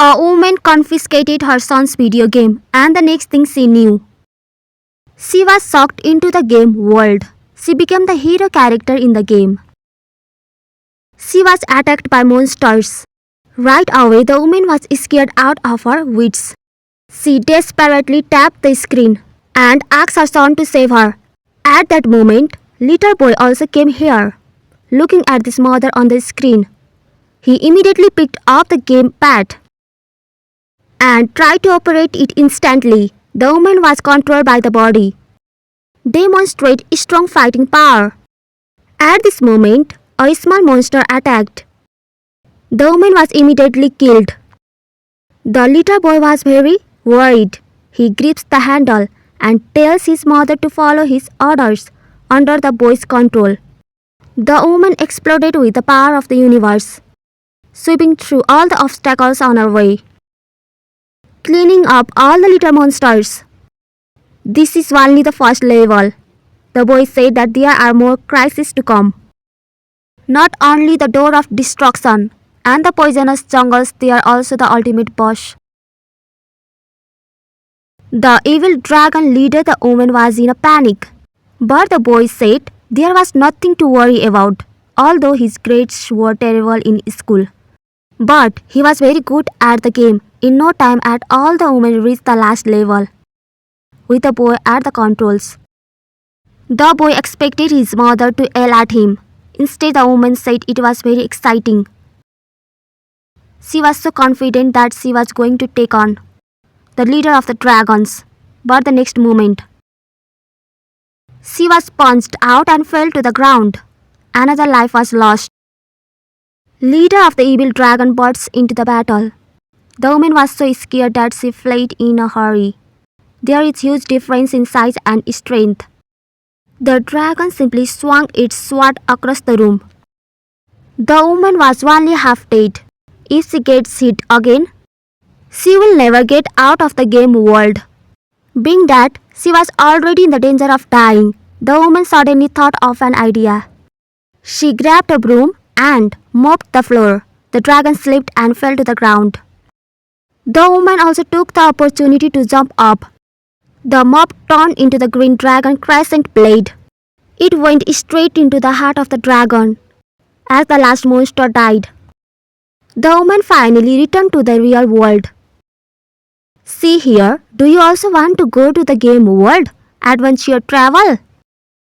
A woman confiscated her son's video game, and the next thing she knew, she was sucked into the game world. She became the hero character in the game. She was attacked by monsters. Right away, the woman was scared out of her wits. She desperately tapped the screen and asked her son to save her. At that moment, little boy also came here. Looking at his mother on the screen, he immediately picked up the gamepad and tried to operate it instantly. The woman was controlled by the body. Demonstrate strong fighting power. At this moment, a small monster attacked. The woman was immediately killed. The little boy was very worried. He grips the handle and tells his mother to follow his orders under the boy's control. The woman exploded with the power of the universe, sweeping through all the obstacles on her way, cleaning up all the little monsters. This is only the first level. The boy said that there are more crises to come. Not only the door of destruction and the poisonous jungles, they are also the ultimate boss. The evil dragon leader, the woman, was in a panic. But the boy said there was nothing to worry about, although his grades were terrible in school. But he was very good at the game. In no time at all, the woman reached the last level, with the boy at the controls. The boy expected his mother to yell at him. Instead, the woman said it was very exciting. She was so confident that she was going to take on the leader of the dragons. But the next moment, she was punched out and fell to the ground. Another life was lost. Leader of the evil dragon burst into the battle. The woman was so scared that she fled in a hurry. There is huge difference in size and strength. The dragon simply swung its sword across the room. The woman was only half dead. If she gets hit again, she will never get out of the game world. Being that she was already in the danger of dying, the woman suddenly thought of an idea. She grabbed a broom and mopped the floor. The dragon slipped and fell to the ground. The woman also took the opportunity to jump up. The mop turned into the green dragon crescent blade. It went straight into the heart of the dragon. As the last monster died, the woman finally returned to the real world. See here, do you also want to go to the game world? Adventure travel?